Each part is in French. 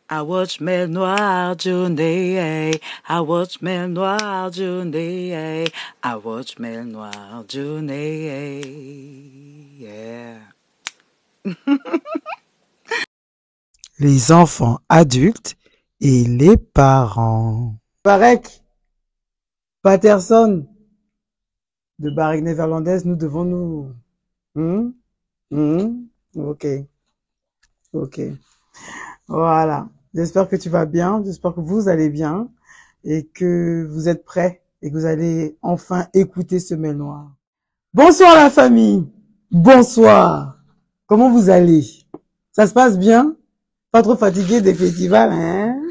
I watch Mer Noir journée. I watch Mer Noir journée. I watch Mer Noir journée. Yeah. Les enfants adultes et les parents. Barek, Patterson, de Barek néerlandaise, nous devons nous... Ok, ok. Voilà. J'espère que tu vas bien, j'espère que vous allez bien et que vous êtes prêts et que vous allez enfin écouter ce mail noir. Bonsoir la famille, bonsoir. Comment vous allez? Ça se passe bien? Pas trop fatigué des festivals, hein?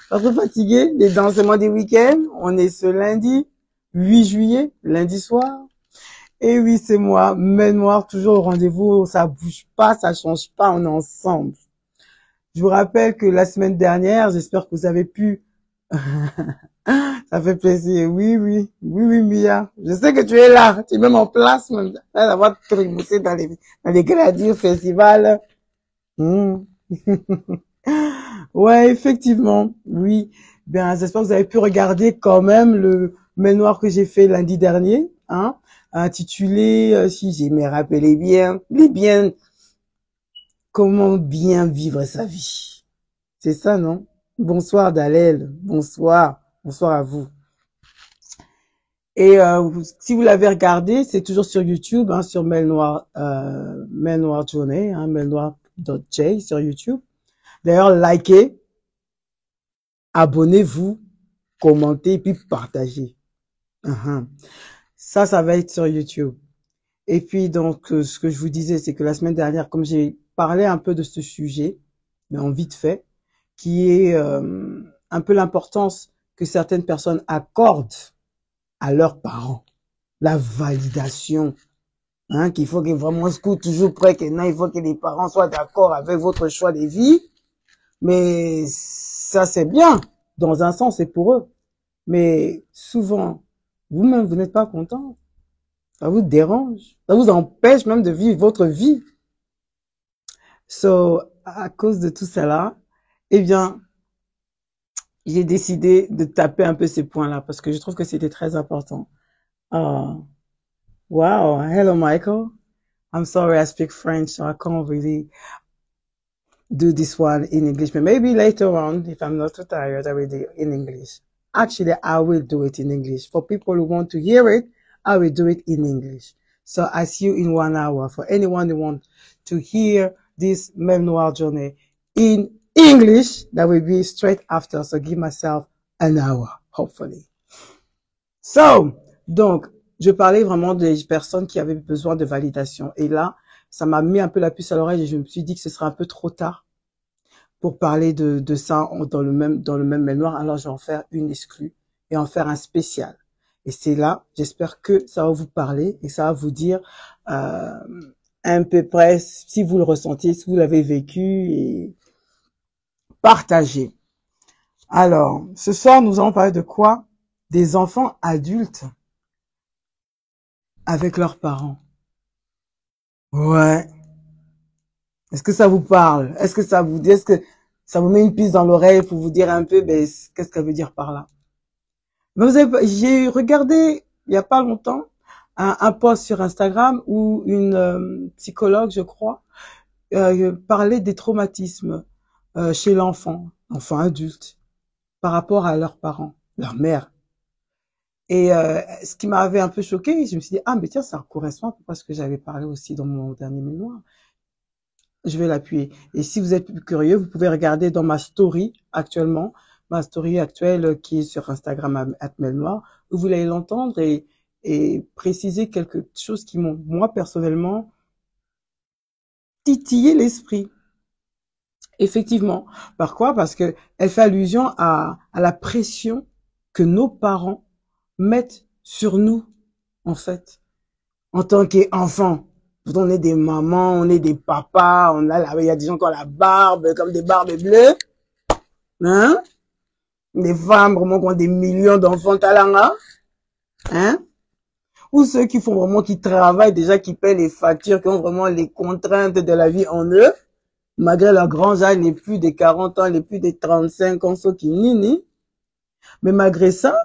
Pas trop fatigué des dansements des week-ends? On est ce lundi 8 juillet, lundi soir. Et oui, c'est moi, Mail Noir, toujours au rendez-vous, ça bouge pas, ça change pas, on est ensemble. Je vous rappelle que la semaine dernière, j'espère que vous avez pu... Ça fait plaisir, oui, Mia. Je sais que tu es là, tu es même en place, même, d'avoir trémoussé dans les gradures festivals. Ouais, effectivement, oui. Bien, j'espère que vous avez pu regarder quand même le mail noir que j'ai fait lundi dernier, hein, intitulé, si j'ai me rappelé bien, comment bien vivre sa vie. C'est ça, non? Bonsoir Dalel, bonsoir à vous. Et si vous l'avez regardé, c'est toujours sur YouTube, hein, sur Mail Noir Journée, hein, mailnoir.j sur YouTube. D'ailleurs, likez, abonnez-vous, commentez et puis partagez. Ça va être sur YouTube. Et puis donc, ce que je vous disais, c'est que la semaine dernière, comme j'ai parlé un peu de ce sujet, mais en vite fait, qui est un peu l'importance que certaines personnes accordent à leurs parents, la validation, hein, qu'il faut que vraiment soit toujours prêt, que non, il faut que les parents soient d'accord avec votre choix de vie, mais ça c'est bien, dans un sens c'est pour eux, mais souvent, vous-même vous n'êtes pas content, ça vous dérange, ça vous empêche même de vivre votre vie. So, à cause de tout cela, eh bien, j'ai décidé de taper un peu ces points-là parce que je trouve que c'était très important. Wow. Hello, Michael. I'm sorry I speak French, so I can't really do this one in English. But maybe later on, if I'm not too tired, I will do it in English. Actually, I will do it in English. For people who want to hear it, I will do it in English. So I see you in 1 hour. For anyone who wants to hear this Mail Noir journée in English, that will be straight after. So give myself an hour, hopefully. So, donc, je parlais vraiment des personnes qui avaient besoin de validation. Et là, ça m'a mis un peu la puce à l'oreille et je me suis dit que ce serait un peu trop tard pour parler de ça dans le même mail noir. Alors, je vais en faire une exclue et en faire un spécial. Et c'est là, j'espère que ça va vous parler et ça va vous dire un peu près si vous le ressentez, si vous l'avez vécu et partagez. Alors, ce soir, nous allons parler de quoi? Des enfants adultes avec leurs parents. Ouais. Est-ce que ça vous parle? Est-ce que ça vous dit, est-ce que ça vous met une puce dans l'oreille pour vous dire un peu, ben, qu'est-ce qu'elle veut dire par là? Mais j'ai regardé, il y a pas longtemps, un post sur Instagram où une psychologue, je crois, parlait des traumatismes chez l'enfant adulte, par rapport à leurs parents, leur mère. Et ce qui m'avait un peu choqué, je me suis dit, ah mais tiens, ça correspond à ce que j'avais parlé aussi dans mon dernier mémoire. Je vais l'appuyer. Et si vous êtes curieux, vous pouvez regarder dans ma story actuelle qui est sur Instagram @mailnoir, où vous allez l'entendre et préciser quelque chose qui m'ont, moi personnellement, titillé l'esprit. Effectivement. Par quoi? Parce que elle fait allusion à la pression que nos parents mettent sur nous, en fait, en tant qu'enfants. On est des mamans, on est des papas, il y a des gens qui ont la barbe, comme des barbes bleues, hein? Des femmes vraiment qui ont des millions d'enfants talanga, hein? Ou ceux qui font vraiment, qui travaillent déjà, qui paient les factures, qui ont vraiment les contraintes de la vie en eux, malgré leur grand âge, les plus de 40 ans, les plus de 35 ans, ceux qui nini. Mais malgré ça,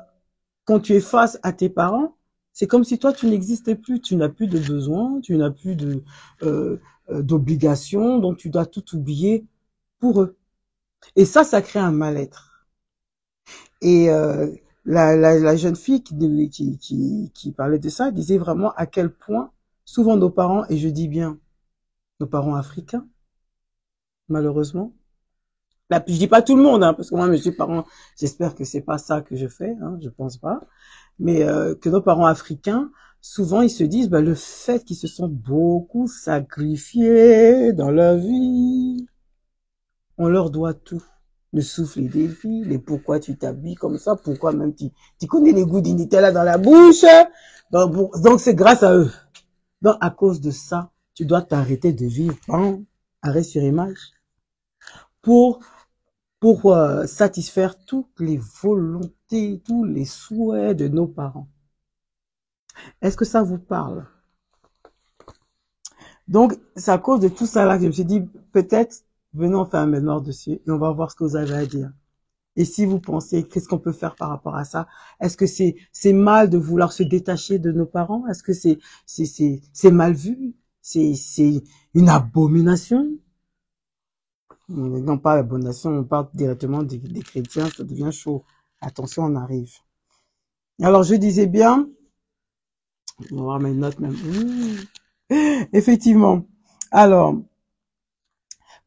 quand tu es face à tes parents, c'est comme si toi, tu n'existais plus. Tu n'as plus de besoins, tu n'as plus de d'obligations, donc tu dois tout oublier pour eux. Et ça crée un mal-être. Et la jeune fille qui parlait de ça disait vraiment à quel point souvent nos parents, et je dis bien nos parents africains, malheureusement, là, je dis pas tout le monde, hein, parce que moi, mes parents, j'espère que c'est pas ça que je fais, hein, je pense pas, mais que nos parents africains, souvent, ils se disent, bah, le fait qu'ils se sont beaucoup sacrifiés dans leur vie, on leur doit tout. Le souffle des filles, les pourquoi tu t'habilles comme ça, pourquoi même tu connais les goûts d'Initella dans la bouche. Donc c'est grâce à eux. Donc à cause de ça, tu dois t'arrêter de vivre en arrêt sur image pour satisfaire toutes les volontés, tous les souhaits de nos parents. Est-ce que ça vous parle? Donc c'est à cause de tout ça là que je me suis dit peut-être venons faire un mémoire dessus et on va voir ce que vous avez à dire. Et si vous pensez, qu'est-ce qu'on peut faire par rapport à ça? Est-ce que c'est mal de vouloir se détacher de nos parents? Est-ce que c'est mal vu? C'est une abomination? Non, pas l'abomination, on parle directement des chrétiens, ça devient chaud. Attention, on arrive. Alors, je disais bien, on va voir mes notes même. Effectivement. Alors,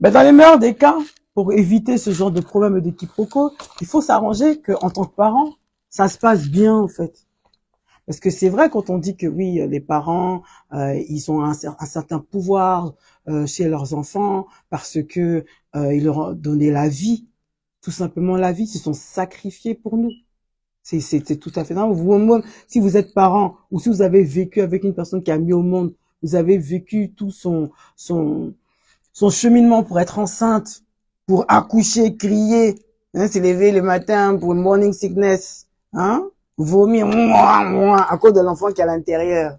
ben dans les meilleurs des cas, pour éviter ce genre de problème de quiproquo, il faut s'arranger qu'en tant que parent, ça se passe bien en fait. Parce que c'est vrai quand on dit que oui, les parents, ils ont un certain pouvoir chez leurs enfants parce que ils leur ont donné la vie, tout simplement la vie, ils se sont sacrifiés pour nous. C'est tout à fait normal. Vous, si vous êtes parent ou si vous avez vécu avec une personne qui a mis au monde, vous avez vécu tout son cheminement pour être enceinte, pour accoucher, crier, hein, se lever le matin pour le morning sickness, hein, vomir, à cause de l'enfant qui est à l'intérieur.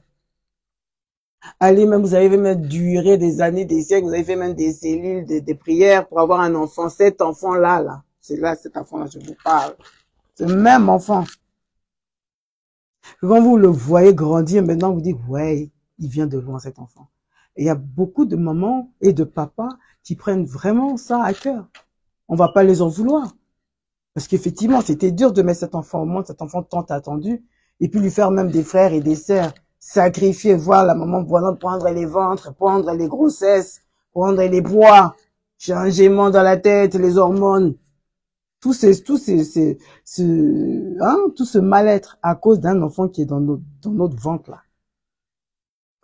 Allez, même, vous avez même duré des années, des siècles, vous avez fait même des cellules, des prières pour avoir un enfant. Cet enfant-là, c'est là, cet enfant-là, je vous parle. Ce même enfant. Quand vous le voyez grandir, maintenant, vous dites, ouais, il vient de loin, cet enfant. Et il y a beaucoup de mamans et de papas qui prennent vraiment ça à cœur. On va pas les en vouloir. Parce qu'effectivement, c'était dur de mettre cet enfant au monde, cet enfant tant attendu, et puis lui faire même des frères et des sœurs, sacrifier, voir la maman prendre les ventres, prendre les grossesses, prendre les poids, changement dans la tête, les hormones, tout ce mal-être à cause d'un enfant qui est dans notre ventre là.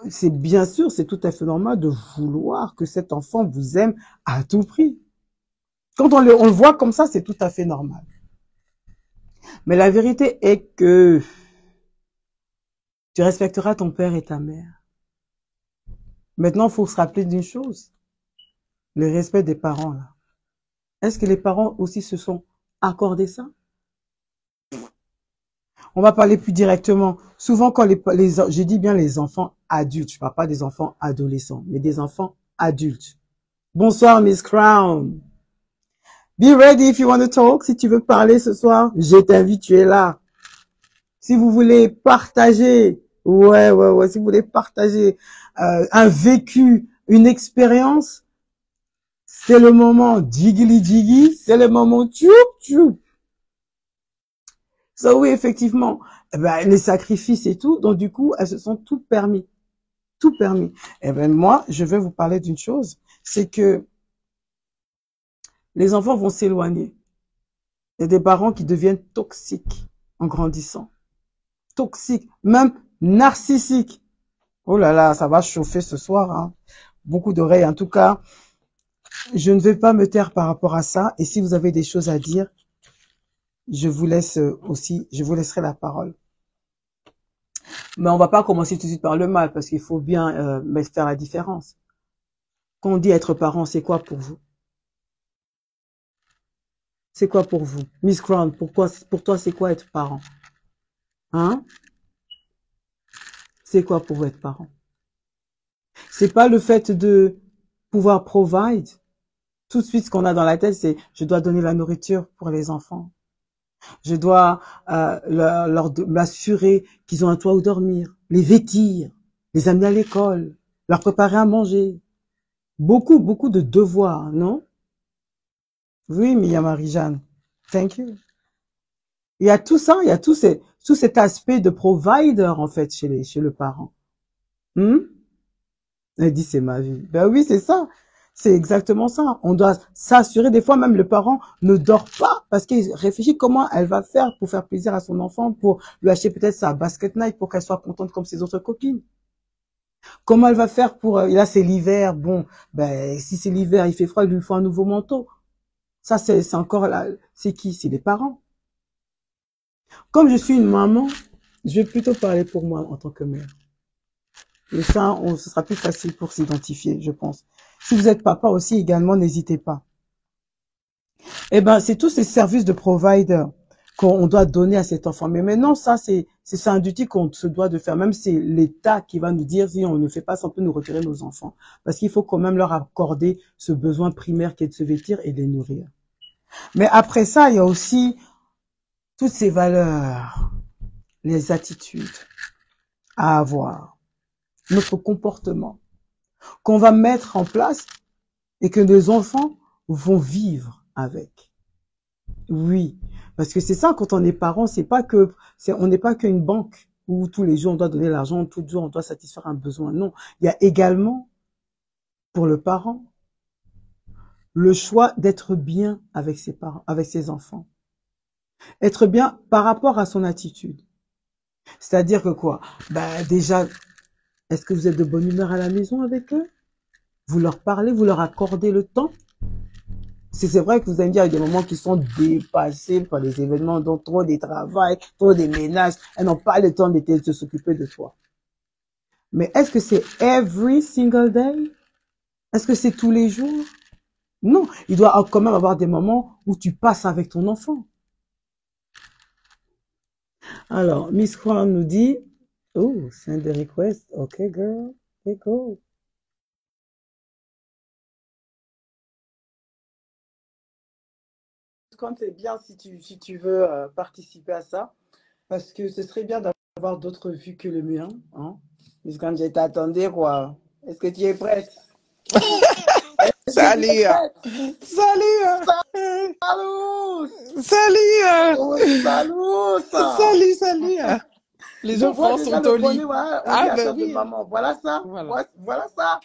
C'est bien sûr, c'est tout à fait normal de vouloir que cet enfant vous aime à tout prix. Quand on le voit comme ça, c'est tout à fait normal. Mais la vérité est que tu respecteras ton père et ta mère. Maintenant, il faut se rappeler d'une chose. Le respect des parents, là. Est-ce que les parents aussi se sont accordés ça? On va parler plus directement. Souvent, quand je dis bien les enfants adultes, je parle pas des enfants adolescents, mais des enfants adultes. Bonsoir, Miss Crown. Be ready if you want to talk. Si tu veux parler ce soir, je t'invite, tu es là. Si vous voulez partager, ouais, si vous voulez partager un vécu, une expérience, c'est le moment. Jiggly jiggy, c'est le moment. Tchoup tchoup. Ça oui, effectivement, les sacrifices et tout, donc du coup, elles se sont tout permis. Tout permis. Moi, je vais vous parler d'une chose, c'est que les enfants vont s'éloigner. Il y a des parents qui deviennent toxiques en grandissant. Toxiques, même narcissiques. Oh là là, ça va chauffer ce soir, hein. Beaucoup d'oreilles. En tout cas, je ne vais pas me taire par rapport à ça. Et si vous avez des choses à dire, je vous laisserai la parole. Mais on va pas commencer tout de suite par le mal, parce qu'il faut bien faire la différence. Quand on dit être parent, c'est quoi pour vous? C'est quoi pour vous? Miss Crown, pour toi, c'est quoi être parent? Hein? C'est quoi pour vous être parent? C'est pas le fait de pouvoir provide. Tout de suite, ce qu'on a dans la tête, c'est je dois donner la nourriture pour les enfants. Je dois m'assurer qu'ils ont un toit où dormir, les vêtir, les amener à l'école, leur préparer à manger. Beaucoup, beaucoup de devoirs, non? Oui, Mia Marie-Jeanne. Thank you. Il y a tout ça, il y a tout cet aspect de provider, en fait, chez le parent. Elle dit, c'est ma vie. Ben oui, c'est ça. C'est exactement ça. On doit s'assurer, des fois même le parent ne dort pas parce qu'il réfléchit comment elle va faire pour faire plaisir à son enfant, pour lui acheter peut-être sa basket night pour qu'elle soit contente comme ses autres copines. Comment elle va faire pour, là c'est l'hiver, bon, ben si c'est l'hiver, il fait froid, il lui faut un nouveau manteau. Ça c'est encore là, c'est qui? C'est les parents. Comme je suis une maman, je vais plutôt parler pour moi en tant que mère. Et ça, ce sera plus facile pour s'identifier, je pense. Si vous êtes papa aussi également, n'hésitez pas. Eh ben, c'est tous ces services de provider qu'on doit donner à cet enfant. Mais maintenant, ça, c'est un duty qu'on se doit de faire. Même c'est l'État qui va nous dire si on ne fait pas ça, on peut nous retirer nos enfants. Parce qu'il faut quand même leur accorder ce besoin primaire qui est de se vêtir et de les nourrir. Mais après ça, il y a aussi toutes ces valeurs, les attitudes à avoir, notre comportement qu'on va mettre en place et que nos enfants vont vivre avec. Oui, parce que c'est ça quand on est parent, on n'est pas qu'une banque où tous les jours on doit donner l'argent, tous les jours on doit satisfaire un besoin. Non, il y a également pour le parent le choix d'être bien avec ses parents, avec ses enfants. Être bien par rapport à son attitude. C'est-à-dire que quoi? Bah déjà, est-ce que vous êtes de bonne humeur à la maison avec eux? Vous leur parlez, vous leur accordez le temps? C'est vrai que vous allez me dire, il y a des moments qui sont dépassés par les événements, dont trop de travail, trop de ménages, elles n'ont pas le temps de s'occuper de toi. Mais est-ce que c'est every single day? Est-ce que c'est tous les jours? Non, il doit quand même avoir des moments où tu passes avec ton enfant. Alors, Miss Crown nous dit, oh, send the request. Ok, girl, okay, go. Quand c'est bien si tu veux participer à ça, parce que ce serait bien d'avoir d'autres vues que le mien. Hein? Miss Grande, je t'attendais, quoi. Est-ce que tu es prête? Salut! Salut! Salut! Salut! Oh, salut, ça! Salut! Les Je vois enfants déjà sont le au lit. bonnet, voilà, on dit Ah, à ben faire de oui. maman. Voilà ça? Voilà. Voilà ça?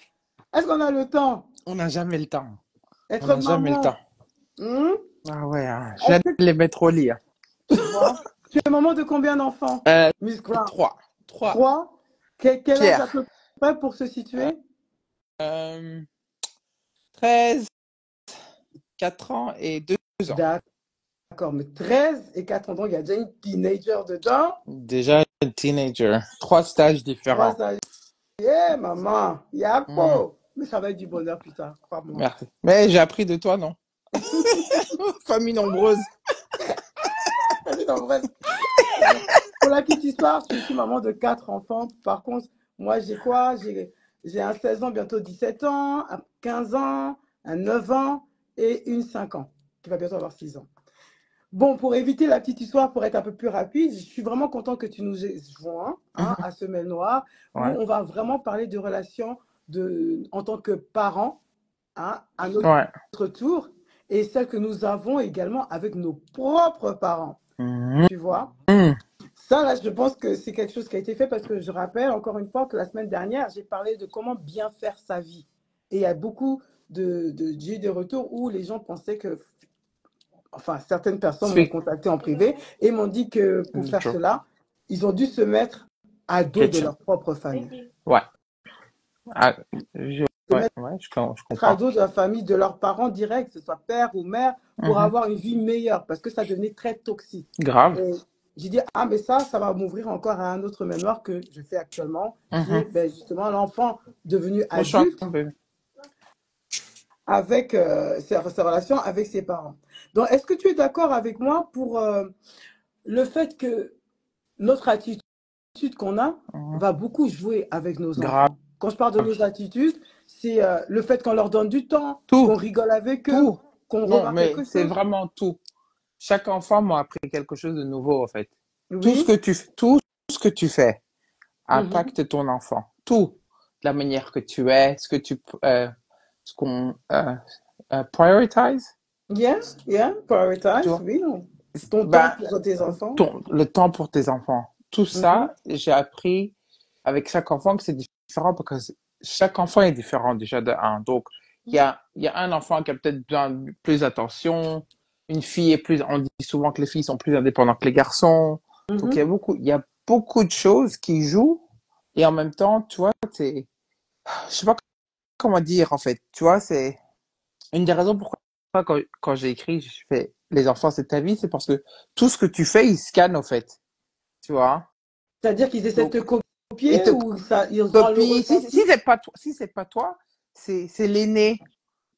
Est-ce qu'on a le temps? On n'a jamais le temps. On Être n'a jamais le temps. maman. Hmm? Ah ouais, hein. Je Est-ce vais que les mettre au lit. tu vois? Tu es maman de combien d'enfants? Miss Grant? 3. 3. 3? Quel âge à Pierre. peu près pour se situer? 13, 4 ans et 2 ans. D'accord, mais 13 et 4 ans, donc il y a déjà une teenager dedans. Déjà un teenager. 3 stages différents. 3 âges. Yeah, maman, il y a quoi? Mais ça va être du bonheur plus tard, crois-moi. Merci. Mais j'ai appris de toi, non? Famille nombreuse. Famille nombreuse. Pour la petite histoire, je suis maman de 4 enfants. Par contre, moi, j'ai quoi? J'ai un 16 ans, bientôt 17 ans, un 15 ans, un 9 ans et une 5 ans, qui va bientôt avoir 6 ans. Bon, pour éviter la petite histoire, pour être un peu plus rapide, je suis vraiment content que tu nous aies joints à Semelle Noire, où on va vraiment parler de relations en tant que parents, à notre tour, et celle que nous avons également avec nos propres parents. Tu vois? Ça, là, je pense que c'est quelque chose qui a été fait parce que je rappelle encore une fois que la semaine dernière, j'ai parlé de comment bien faire sa vie. Et il y a beaucoup j'ai eu des retours où les gens pensaient que, enfin, certaines personnes m'ont contacté en privé et m'ont dit que pour faire cela, ils ont dû se mettre à dos de leur propre famille. Ouais. Je comprends. À dos de la famille, de leurs parents directs, que ce soit père ou mère, pour avoir une vie meilleure parce que ça devenait très toxique. Grave. Et j'ai dit, ah, mais ça va m'ouvrir encore à un autre mémoire que je fais actuellement, qui est justement l'enfant devenu adulte avec ses relations avec ses parents. Donc, est-ce que tu es d'accord avec moi pour le fait que notre attitude qu'on a va beaucoup jouer avec nos enfants? Quand je parle de nos attitudes, c'est le fait qu'on leur donne du temps, qu'on Tout, rigole avec eux, tout. qu'on Non, remarque mais quelque c'est chose. vraiment tout. Chaque enfant m'a appris quelque chose de nouveau, en fait. Oui. Tout ce que tu fais Mhm. impacte ton enfant. Tout. La manière que tu es, ce qu'on prioritize, Yeah, yeah, tu prioritize, vois. oui. Ton temps Ben, pour tes enfants. le temps pour tes enfants. Tout Mhm. ça, j'ai appris avec chaque enfant que c'est différent parce que chaque enfant est différent déjà de un. Donc, il y a un enfant qui a peut-être besoin de plus d'attention. Une fille est plus, on dit souvent que les filles sont plus indépendantes que les garçons. Donc, Mhm. il y a beaucoup de choses qui jouent. Et en même temps, tu vois, je sais pas comment dire, en fait. Tu vois, c'est une des raisons pourquoi quand j'ai écrit, je fais les enfants, c'est ta vie, c'est parce que tout ce que tu fais, ils scannent, en fait. Tu vois? C'est-à-dire qu'ils essaient de Donc, te ils copier te ou ça, ils ont le copient. Si ressenti? c'est pas toi, si c'est pas toi, c'est l'aîné.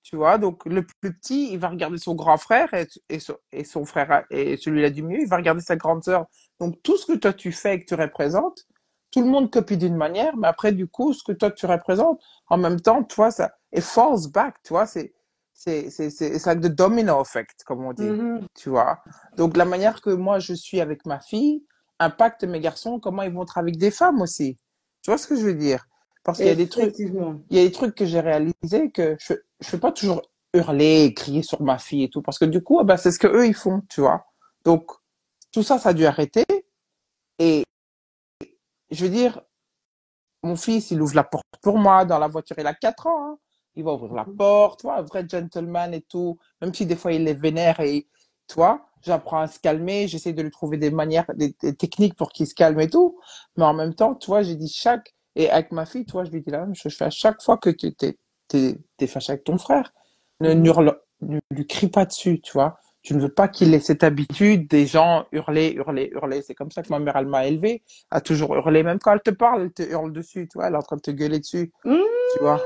Tu vois, donc le plus petit, il va regarder son grand frère et son frère et celui-là du milieu, il va regarder sa grande sœur. Donc tout ce que toi tu fais et que tu représentes, tout le monde copie d'une manière, mais après du coup, ce que toi tu représentes, en même temps, tu vois, ça it falls back, tu vois, c'est it's like the domino effect, comme on dit, Mhm. tu vois. Donc la manière que moi je suis avec ma fille impacte mes garçons, comment ils vont être avec des femmes aussi. Tu vois ce que je veux dire? Parce qu'il y a des trucs Effectivement. il y a des trucs que j'ai réalisés que je fais pas toujours hurler, et crier sur ma fille et tout, parce que du coup, ah bah, c'est ce que eux ils font, tu vois. Donc, tout ça, ça a dû arrêter. Et je veux dire, mon fils, il ouvre la porte pour moi dans la voiture, il a 4 ans, hein. Il va ouvrir la porte, tu vois, un vrai gentleman et tout. Même si des fois il est vénère et, tu vois, j'apprends à se calmer, j'essaie de lui trouver des manières, des techniques pour qu'il se calme et tout. Mais en même temps, tu vois, j'ai dit et avec ma fille, tu vois, je lui dis la même chose. Je fais à chaque fois que t'es fâché avec ton frère, Mhm. ne lui crie pas dessus, tu vois. Je ne veux pas qu'il ait cette habitude des gens hurler, hurler, hurler. C'est comme ça que ma mère, elle m'a élevé à toujours hurler. Même quand elle te parle, elle te hurle dessus, tu vois. Elle est en train de te gueuler dessus, tu vois.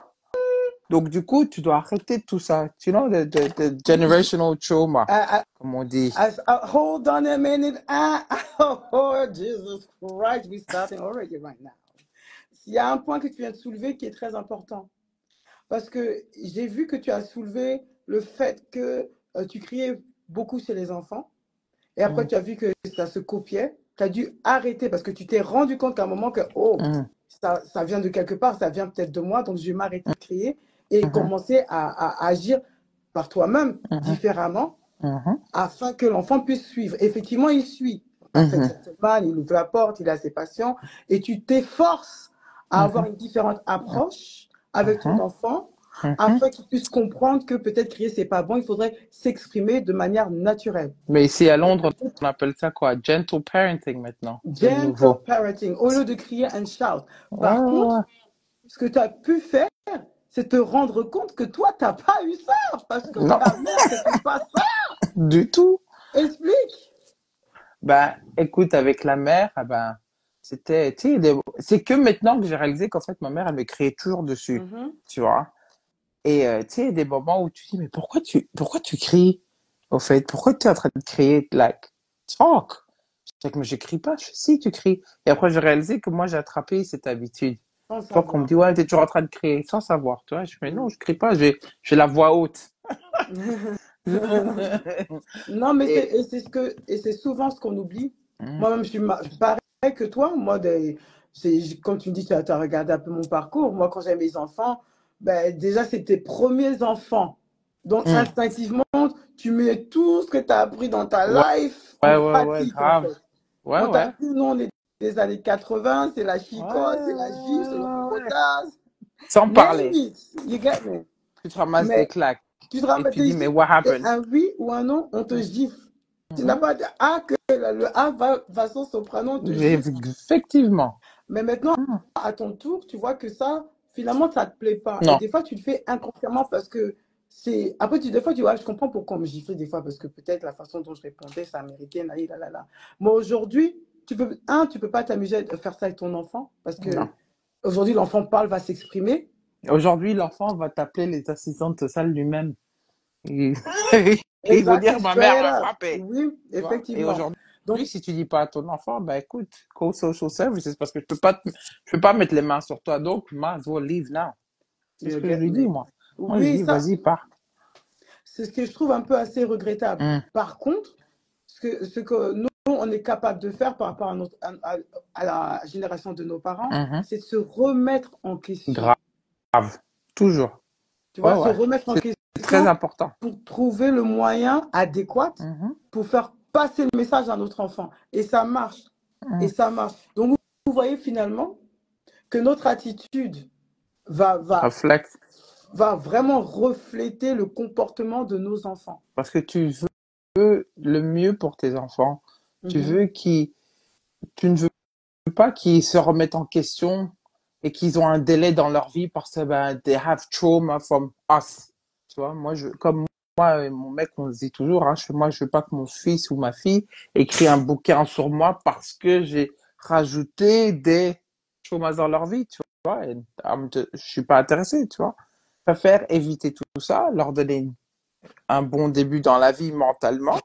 Donc, du coup, tu dois arrêter tout ça. Tu know, the generational trauma, I, comme on dit. hold on a minute. Oh, Jesus Christ, we're starting already right now. Il y a un point que tu viens de soulever qui est très important. Parce que j'ai vu que tu as soulevé le fait que tu criais beaucoup chez les enfants. Et après, Mm, tu as vu que ça se copiait. Tu as dû arrêter parce que tu t'es rendu compte qu'à un moment que, oh, mm, ça vient de quelque part, ça vient peut-être de moi, donc je vais m'arrêter de crier et mhm, commencer à agir par toi-même mhm, différemment mhm, afin que l'enfant puisse suivre. Effectivement, il suit. Parfait mhm, gentleman, il ouvre la porte, il a ses patients et tu t'efforces à avoir mhm, une différente approche avec ton mhm, enfant mhm. afin qu'il puisse comprendre que peut-être crier, c'est pas bon, il faudrait s'exprimer de manière naturelle. Mais ici à Londres, on appelle ça quoi? Gentle parenting maintenant. C'est le Gentle nouveau. parenting, au lieu de crier and shout. Ouais, Par ouais, contre, ouais. ce que tu as pu faire, c'est te rendre compte que toi, tu n'as pas eu ça, parce que Non, ta mère, c'était pas ça. du tout. Explique. Ben, écoute, avec la mère, ah ben, c'était, tu sais, c'est que maintenant que j'ai réalisé qu'en fait, ma mère, elle me criait toujours dessus, Mhm. tu vois. Et, tu sais, des moments où tu dis, mais pourquoi tu cries, au fait? Pourquoi tu es en train de crier, like, talk? Je dis, mais je crie pas. Je fais, si, tu cries. Et après, j'ai réalisé que moi, j'ai attrapé cette habitude. Sans Tu vois, qu'on me savoir. dit, ouais, t'es toujours en train de crier, sans savoir, tu vois. Je fais, mais non, Mhm. je crie pas, j'ai la voix haute. Non, mais Et, c'est souvent ce qu'on oublie. hum, Moi-même, je suis pareil que toi. Moi, comme tu me dis, tu as regardé un peu mon parcours. Moi, quand j'avais mes enfants, ben, déjà, c'était tes premiers enfants. Donc, hum. instinctivement, tu mets tout ce que tu as appris dans ta Ouais, life en ouais, pratique, en grave. fait. Ouais, On t'a ouais. dit, nous, on est des années 80, c'est la Ouais, chicotte, c'est la gifle, c'est le ouais. potage. Sans Name parler. it. You get me? Tu te ramasses des Mais claques. tu te Et rappelles tu des dis, mais gifles, what c'est happened? un oui ou un non, on te Mhm, gifle. Tu n'as mhm. pas dit ah que le A va son soprano, on te gifle. Effectivement. Mais maintenant, Mhm. à ton tour, tu vois que ça, finalement, ça te plaît pas. Et Non, des fois, tu le fais inconsciemment parce que c'est. Après, des fois, tu vois, je comprends pourquoi on me giflait des fois parce que peut-être la façon dont je répondais, c'est américaine, là, là, là. Mais aujourd'hui, tu peux pas t'amuser à faire ça avec ton enfant parce non. que aujourd'hui, l'enfant parle, va s'exprimer. Aujourd'hui, l'enfant va t'appeler les assistantes sociales lui-même. Il... il va dire, Exactly, ma mère straight m'a up. frappé. Oui, Tu vois? Et effectivement. aujourd'hui, Donc, si tu dis pas à ton enfant, ben écoute, go social services parce que je peux pas mettre les mains sur toi. Donc, might as well leave now. C'est ce You que je get lui dis, me. moi. Moi, je Oui, dis, ça, vas-y, pars. c'est ce que je trouve un peu assez regrettable. Hum, Par contre, ce que nous, on est capable de faire par rapport à la génération de nos parents, mhm. c'est de se remettre en question. Grave. Toujours. Tu Ouais, vois, se ouais. remettre en C'est très question important. pour trouver le moyen adéquat Mhm, pour faire passer le message à notre enfant. Et ça marche. Et mhm. ça marche. Donc, vous voyez finalement que notre attitude va, va, Reflète. va vraiment refléter le comportement de nos enfants. Parce que tu veux le mieux pour tes enfants. Tu Mhm. veux tu ne veux pas qu'ils se remettent en question et qu'ils ont un délai dans leur vie parce que ben, they have trauma from us. Tu vois, comme moi et mon mec, on se dit toujours, hein, moi, je veux pas que mon fils ou ma fille écrit un bouquin sur moi parce que j'ai rajouté des traumas dans leur vie, tu vois. Et, je suis pas intéressé, tu vois. Je préfère éviter tout ça, leur donner un bon début dans la vie mentalement.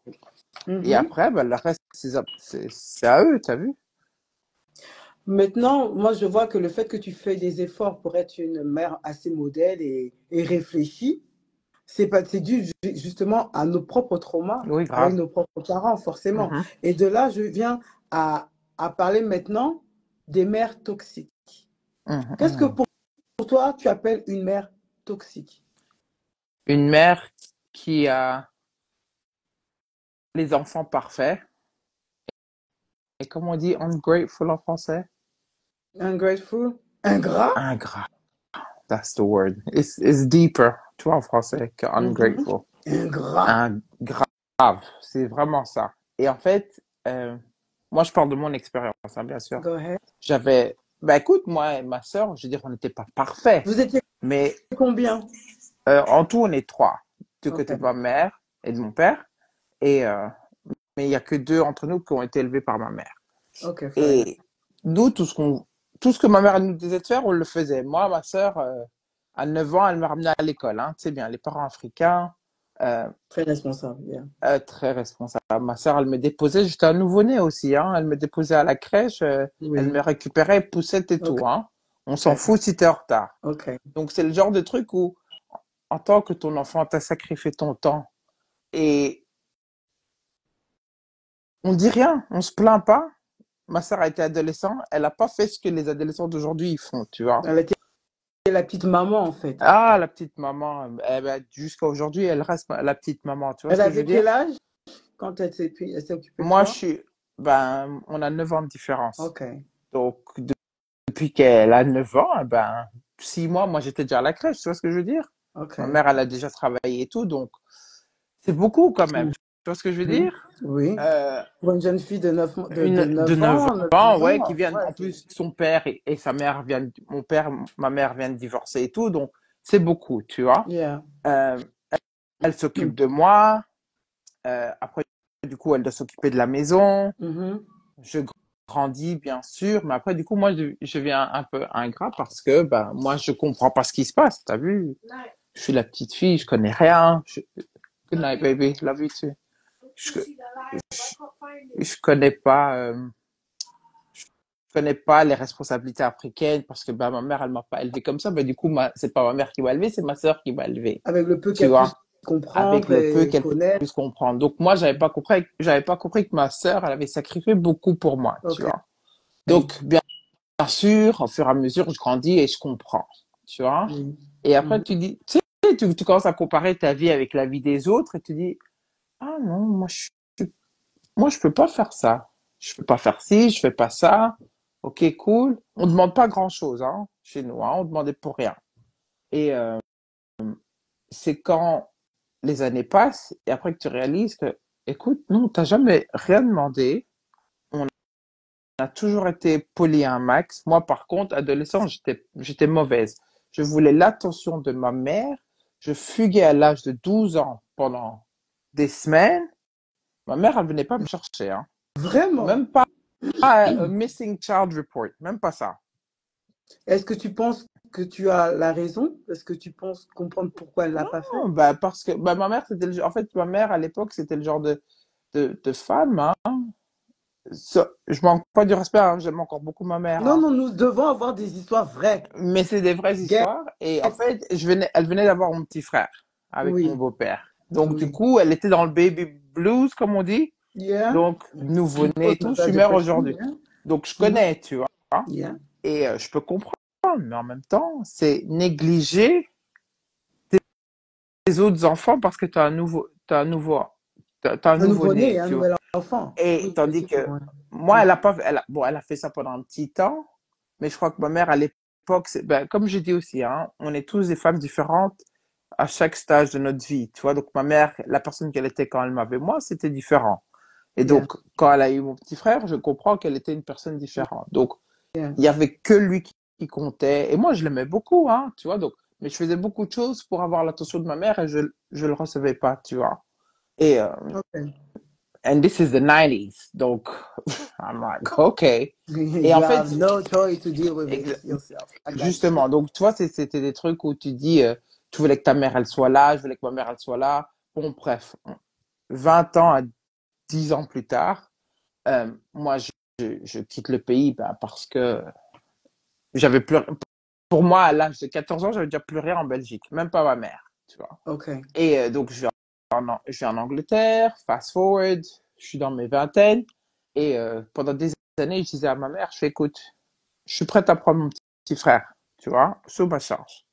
Et Mhm. après, ben, le reste, c'est à eux, t'as vu? Maintenant, moi, je vois que le fait que tu fais des efforts pour être une mère assez modèle et réfléchie, c'est dû justement à nos propres traumas Oui, avec grave. nos propres parents, forcément. Mhm. Et de là, je viens à parler maintenant des mères toxiques. Mhm, Qu'est-ce que mhm. pour toi, tu appelles une mère toxique? Une mère qui a les enfants parfaits. Et comme on dit ungrateful en français? Ungrateful? Ingrat? Ingrat. That's the word. It's deeper, tu vois, en français, que Mhm. ungrateful. Ingrat. Grave. C'est vraiment ça. Et en fait, moi, je parle de mon expérience, hein, bien sûr. Go ahead. Bah écoute, moi et ma sœur, je veux dire, on n'était pas parfaits. Vous étiez Mais combien? en tout, on est trois. Du côté de Ok. ma mère et de mon père. Et, mais il y a que deux entre nous qui ont été élevés par ma mère. Ok, fair enough. Et nous, tout ce que ma mère nous disait de faire, on le faisait. Moi, ma sœur, à 9 ans, elle m'a ramené à l'école. Hein. Tu sais bien, les parents africains, euh, Très responsable, yeah. très responsables. Ma sœur, elle me déposait, j'étais un nouveau-né aussi. Hein. Elle me déposait à la crèche, elle Oui. me récupérait, poussette et Ok. tout. Hein. On s'en fout si t'es en retard. Ok. Donc, c'est le genre de truc où, en tant que ton enfant, t'as sacrifié ton temps et on dit rien, on se plaint pas. Ma sœur a été adolescente, elle n'a pas fait ce que les adolescents d'aujourd'hui ils font, tu vois. Elle était la petite maman, en fait. Ah, la petite maman, eh ben, jusqu'à aujourd'hui, elle reste la petite maman, tu vois ce Elle que je veux avait dire? quel âge quand elle s'est occupée de Moi, toi? on a 9 ans de différence. Ok. Donc, depuis qu'elle a 9 ans, eh ben, 6 mois, moi, j'étais déjà à la crèche, tu vois ce que je veux dire? Ma Ok. mère, elle a déjà travaillé et tout, donc, c'est beaucoup quand même, Mhm. tu vois ce que je veux dire? Oui. Euh, Pour une jeune fille de de 9 9 ans, ans, 10 ouais, qui ans, viennent, ouais, en plus, son père et sa mère viennent, ma mère vient de divorcer et tout, donc, c'est beaucoup, tu vois? yeah. Euh, elle s'occupe de moi. Après, du coup, elle doit s'occuper de la maison. Mhm. Je grandis, bien sûr. Mais après, du coup, moi, je viens un peu ingrat parce que, ben, moi, je comprends pas ce qui se passe. T'as vu? Je suis la petite fille, je connais rien. Good night, baby. Love you too. Je, je connais pas, je connais pas les responsabilités africaines parce que, ben, ma mère, elle m'a pas élevé comme ça. Ben, du coup, c'est pas ma mère qui m'a élevé, c'est ma sœur qui m'a élevé. Avec le peu Tu qu'elle puisse vois? Avec comprendre le peu et qu'elle connaître. puisse comprendre. Donc moi, j'avais pas compris que ma sœur, elle avait sacrifié beaucoup pour moi, tu Ok. vois. Donc bien sûr, au fur et à mesure, je grandis et je comprends, tu vois. Oui. Et après, Mhm. tu commences à comparer ta vie avec la vie des autres et tu dis, ah non, moi je peux pas faire ça. Je peux pas faire ci, je fais pas ça. Ok, cool. On demande pas grand-chose, hein, chez nous, hein. On demandait pour rien. Et c'est quand les années passent et après que tu réalises que, écoute, non, t'as jamais rien demandé. On a toujours été poli à un max. Moi, par contre, adolescent, j'étais mauvaise. Je voulais l'attention de ma mère. Je fuguais à l'âge de 12 ans pendant des semaines. Ma mère, elle venait pas me chercher, hein. Vraiment. Même pas un missing child report. Même pas ça. Est-ce que tu penses que tu as la raison? Est-ce que tu penses comprendre pourquoi elle l'a pas fait? Non, bah, parce que, bah, ma mère, en fait, ma mère, à l'époque, c'était le genre de femme, hein. je manque pas du respect, hein, j'aime encore beaucoup ma mère, Non, hein. non, nous devons avoir des histoires vraies. Mais c'est des vraies Yes. histoires. Et en fait, elle venait d'avoir mon petit frère avec mon Oui, beau-père. Donc, du oui. coup, elle était dans le baby blues, comme on dit. Yeah. Donc, nouveau-né et tout, je suis Postnatal mère depression, aujourd'hui. yeah. Donc, je Mhm. connais, tu vois. Yeah. Et je peux comprendre, mais en même temps, c'est négliger tes autres enfants parce que tu as un Un nouveau-né, nouveau-né, un tu vois. nouvel enfant. Et Oui, tandis que effectivement. moi, Ouais. elle a pas, bon, elle a fait ça pendant un petit temps, mais je crois que ma mère, à l'époque, ben, comme j'ai dit aussi, hein, on est tous des femmes différentes à chaque stage de notre vie, tu vois. Donc, ma mère, la personne qu'elle était quand elle m'avait moi, c'était différent. Et Yeah. donc, quand elle a eu mon petit frère, je comprends qu'elle était une personne différente. Donc, Yeah. il y avait que lui qui comptait. Et moi, je l'aimais beaucoup, hein, tu vois. Donc, mais je faisais beaucoup de choses pour avoir l'attention de ma mère et je le recevais pas, tu vois. Et, Okay. and this is the 90s. Donc, I'm like, okay. Et You en fait, have no choice to deal with it yourself. I got you. justement, donc, tu vois, c'était des trucs où tu dis, tu voulais que ta mère, elle soit là, je voulais que ma mère, elle soit là. Bon, bref, 20 ans à 10 ans plus tard, moi, je quitte le pays ben, parce que j'avais plus. Pour moi, à l'âge de 14 ans, j'avais déjà plus rien en Belgique, même pas ma mère, tu vois. Okay. Et donc, je vais en Angleterre, fast forward, je suis dans mes vingtaines. Et pendant des années, je disais à ma mère, je fais, écoute, je suis prête à prendre mon petit frère, tu vois, sous ma charge.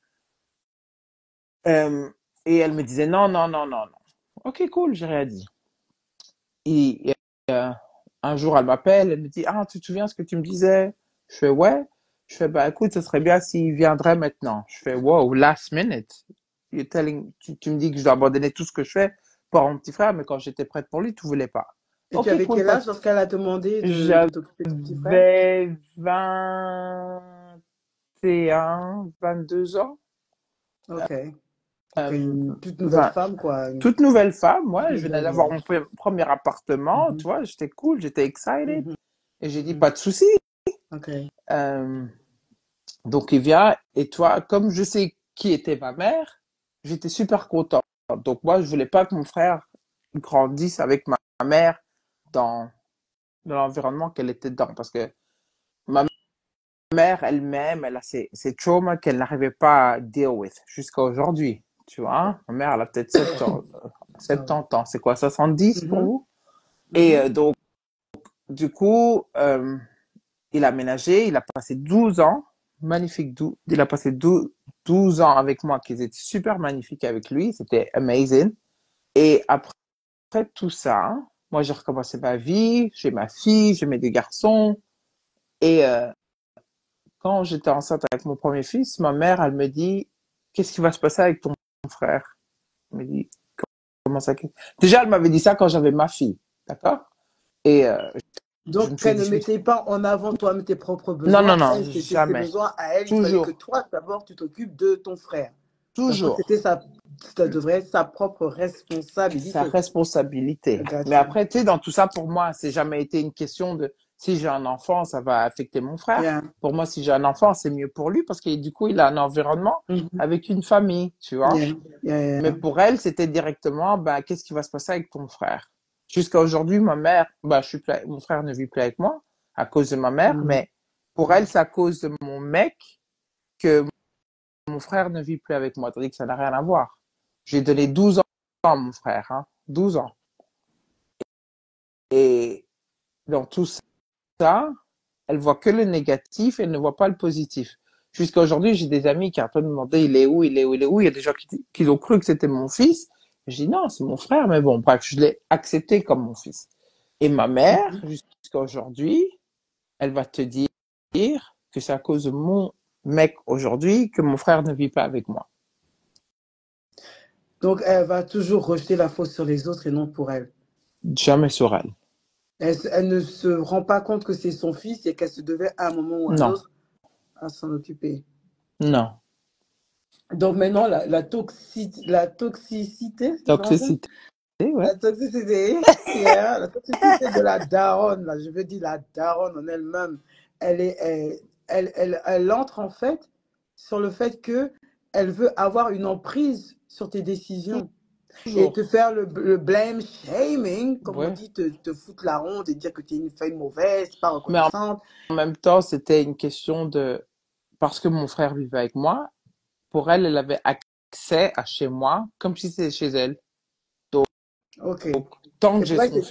Euh, et elle me disait, non, non, non, non, non. Ok, cool, j'ai rien dit. Et un jour, elle m'appelle, elle me dit, ah, tu te souviens ce que tu me disais? Je fais, ouais. Je fais, bah écoute, ce serait bien s'il viendrait maintenant. Je fais, wow, last minute. Tu me dis que je dois abandonner tout ce que je fais pour mon petit frère, mais quand j'étais prête pour lui, tu voulais pas. Et tu Ok, avais cool, quel pas âge lorsqu'elle a demandé de J'avais t'occuper de ton petit frère? 21, 22 ans. Okay. Okay. Euh, Une toute nouvelle 20 femme, quoi. Une toute nouvelle femme, toute ouais, je venais nouvelle, d'avoir mon premier appartement, tu Mhm. vois, j'étais cool, j'étais excited. Mhm. Et j'ai dit, Mhm. pas de souci. Okay. Euh, donc il vient, et toi, comme je sais qui était ma mère, j'étais super content. Donc moi, je voulais pas que mon frère grandisse avec ma mère dans, dans l'environnement qu'elle était dedans. Parce que ma mère elle-même, elle a ses traumas qu'elle n'arrivait pas à deal with jusqu'à aujourd'hui. Tu vois, ma mère, elle a peut-être 70, Ah ouais. 70 ans. C'est quoi, 70 pour Mhm. vous? Et Mhm. donc, du coup, il a aménagé, il a passé 12 ans, magnifique, il a passé 12 ans avec moi, qui étaient super magnifiques avec lui, c'était amazing. Et après tout ça, moi j'ai recommencé ma vie, j'ai ma fille, j'ai mes deux garçons. Et quand j'étais enceinte avec mon premier fils, ma mère, elle me dit, qu'est-ce qui va se passer avec ton frère? Elle me dit, comment ça? Déjà, elle m'avait dit ça quand j'avais ma fille, d'accord? Et je me Donc, suis elle dit, ne mettait pas en avant toi-même tes propres non, non, besoins. non, Elle, c'était ses jamais. besoins à elle. Il fallait que Toujours, toi, d'abord, tu t'occupes de ton frère. Donc, toujours. ça devrait être sa propre Sa responsabilité. I responsabilité. got Mais you. après, tu sais, dans tout ça, pour moi, c'est jamais été une question de si j'ai un enfant, ça va affecter mon frère. Yeah. Pour moi, si j'ai un enfant, c'est mieux pour lui parce que du coup, il a un environnement Mhm. avec une famille, tu vois. Yeah. Yeah. Mais Yeah. pour elle, c'était directement, bah, qu'est-ce qui va se passer avec ton frère? Jusqu'à aujourd'hui, ma mère, bah, mon frère ne vit plus avec moi à cause de ma mère, Mhm. mais pour elle, c'est à cause de mon mec que mon frère ne vit plus avec moi, tandis que ça n'a rien à voir. J'ai donné 12 ans à mon frère, hein, 12 ans. Et dans tout ça, elle voit que le négatif, elle ne voit pas le positif. Jusqu'à aujourd'hui, j'ai des amis qui ont me demander il est où, il est où, il est où. Il y a des gens qui ont cru que c'était mon fils. Je dis non, c'est mon frère, mais bon, bref, je l'ai accepté comme mon fils. Et ma mère, Mhm. jusqu'à aujourd'hui, elle va te dire que c'est à cause de mon mec aujourd'hui que mon frère ne vit pas avec moi. Donc, elle va toujours rejeter la faute sur les autres et non pour elle. Jamais sur elle. Elle ne se rend pas compte que c'est son fils et qu'elle se devait à un moment ou à un Non, autre à s'en occuper. non. Donc maintenant, la toxicité, c'est ça, Toxicité, ouais. la toxicité, yeah, la toxicité de la daronne, là, je veux dire la daronne en elle-même, elle entre en fait sur le fait que elle veut avoir une emprise sur tes décisions. Et te faire le blame shaming, comme on Ouais. dit, te foutre la honte et dire que tu es une femme mauvaise, pas Mais en reconnaissante. même temps, c'était une question de... Parce que mon frère vivait avec moi, pour elle, elle avait accès à chez moi comme si c'était chez elle. Ok. Tant que Et j'ai pour elle, son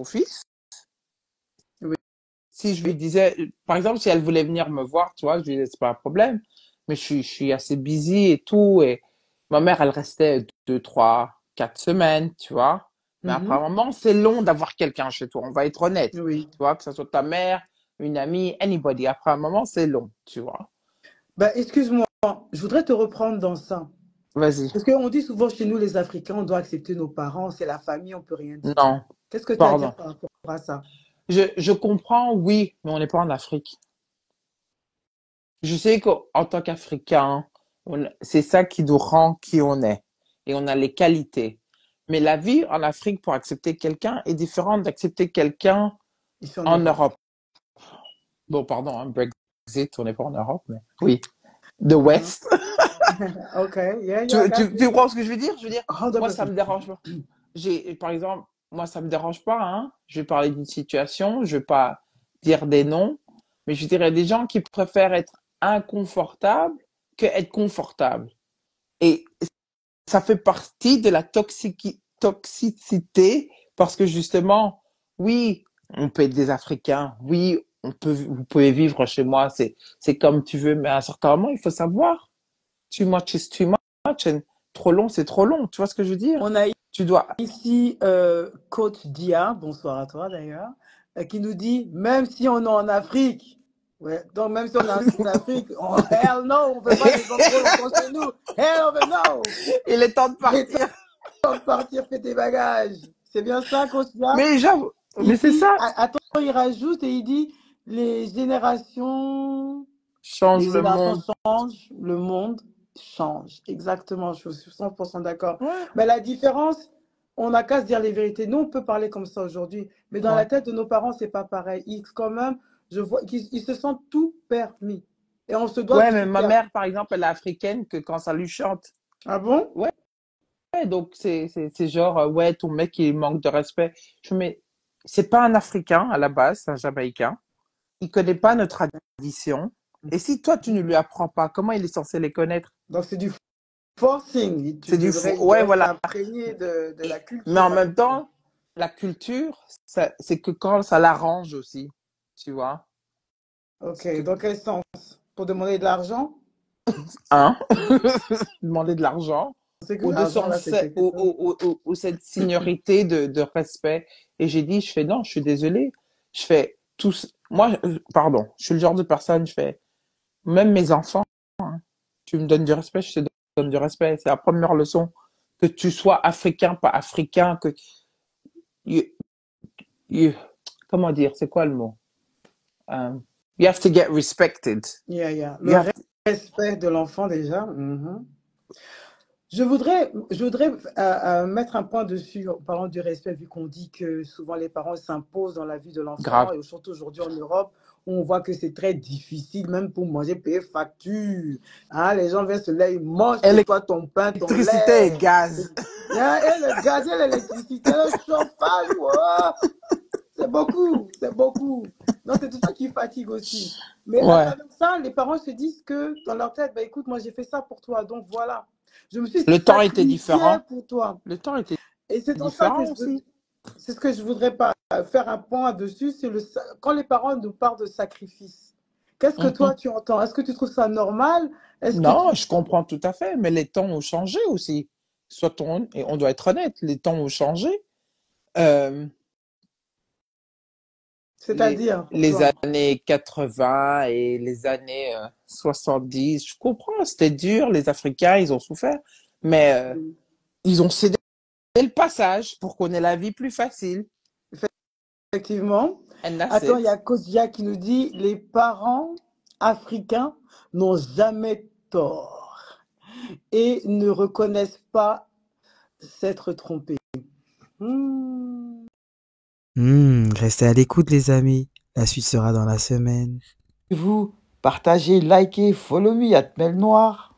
fils, Oui. si je lui disais, par exemple, si elle voulait venir me voir, tu vois, je lui disais, c'est pas un problème, mais je suis assez busy et tout, et ma mère, elle restait 2, 3, 4 semaines, tu vois. Mais après un moment, c'est long d'avoir quelqu'un chez toi, on va être honnête. Oui. Tu vois, que ce soit ta mère, une amie, anybody. Après un moment, c'est long, tu vois. Ben, excuse-moi, je voudrais te reprendre dans ça. Vas-y. Parce qu'on dit souvent chez nous, les Africains, on doit accepter nos parents, c'est la famille, on peut rien dire. Non, Qu'est-ce que tu as à dire pardon. par rapport à ça? Je comprends, oui, mais on n'est pas en Afrique. Je sais qu'en tant qu'Africain, c'est ça qui nous rend qui on est. Et on a les qualités. Mais la vie en Afrique pour accepter quelqu'un est différente d'accepter quelqu'un Ici en en Europe. Europe. Bon, pardon, hein, Brexit, on n'est pas en Europe, mais oui. De West. Ok, yeah, Tu, yeah, I got tu you. comprends ce que je veux dire? Je veux dire, moi, ça 100%. me dérange pas. Par exemple, moi, ça me dérange pas, hein. Je vais parler d'une situation, je vais pas dire des noms, mais je dirais des gens qui préfèrent être inconfortables que être confortables. Et ça fait partie de la toxicité parce que justement, oui, on peut être des Africains, oui, vous pouvez vivre chez moi, c'est comme tu veux, mais à un certain moment, il faut savoir, too much is too much, and trop long, c'est trop long. Tu vois ce que je veux dire? On a Tu dois, ici Coach Dia, bonsoir à toi d'ailleurs, qui nous dit, même si on est en Afrique, ouais, donc même si on est en Afrique, oh, hell no, on ne veut pas des gens trop longtemps chez nous. Hell of a no! il est temps de Il est partir. temps de partir, fais tes bagages. C'est bien ça, Coach Dia? Mais j'avoue, mais Il c'est dit, ça, attends, il rajoute et il dit, les générations, change les le générations monde. changent, le monde change. Exactement, je suis 100% d'accord. Ouais, Mais la différence, on n'a qu'à se dire les vérités. Nous, on peut parler comme ça aujourd'hui, mais dans la ouais. tête de nos parents, c'est pas pareil. Ils, quand même, je vois qu'ils ils se sentent tout permis. Et on se doit de Ouais, se mais ma dire, mère, par exemple, elle est africaine que quand ça lui chante. ah bon? Ouais, ouais, donc c'est genre, ouais, ton mec, il manque de respect. Mais c'est pas un Africain à la base, c'est un Jamaïcain. Il connaît pas nos traditions. Et si toi, tu ne lui apprends pas, comment il est censé les connaître? Donc c'est du forcing. C'est du fou. Il Ouais, devrait voilà. s'imprégner de la Mais culture en là. même temps, la culture, c'est que quand ça l'arrange aussi, tu vois. Ok, C'est que, dans quel sens? Pour demander de l'argent? hein, demander de l'argent C'est que ou de l'argent là, c'est quelque chose. ou cette seniorité de respect. Et j'ai dit, je fais non, je suis désolé. Je fais tous, moi, pardon, je suis le genre de personne, je fais, même mes enfants, hein, tu me donnes du respect, je te donne du respect. C'est la première leçon. Que tu sois africain, pas africain, que, you- you- comment dire, c'est quoi le mot? You have to get respected. Yeah, yeah. You Le have to... respect de l'enfant déjà. Mhm. Je voudrais mettre un point dessus en parlant du respect, vu qu'on dit que souvent les parents s'imposent dans la vie de l'enfant, Grave. et surtout aujourd'hui en Europe, où on voit que c'est très difficile, même pour manger, payer facture. Hein, les gens viennent se lèver, ils mangent chez toi ton pain, ton Électricité et lait. gaz. Hein, et le gaz, et l'électricité, le chauffage, wow, c'est beaucoup, c'est beaucoup. Donc c'est tout ça qui fatigue aussi. Mais à Ouais. travers ça, les parents se disent que dans leur tête, bah, écoute, moi j'ai fait ça pour toi, donc voilà. Je me suis Le temps était sacrifié différent. pour toi. Le temps était Et c'est dans ça que différent aussi. c'est ce que je voudrais pas faire un point dessus, c'est quand les parents nous parlent de sacrifice. Qu'est-ce que toi Mhm. tu entends? Est-ce que tu trouves ça normal? Est-ce que Non, tu... je comprends tout à fait, mais les temps ont changé aussi. Et on doit être honnête, les temps ont changé. Euh, C'est-à-dire pour les toi? années 80 et les années 70, je comprends, c'était dur, les Africains, ils ont souffert, mais ils ont cédé le passage pour qu'on ait la vie plus facile. Effectivement. And that's Attends, il y it. a Kodia qui nous dit les parents africains n'ont jamais tort et ne reconnaissent pas s'être trompés. Hmm. Restez à l'écoute, les amis. La suite sera dans la semaine. Vous partagez, likez, follow me, Mel Noir.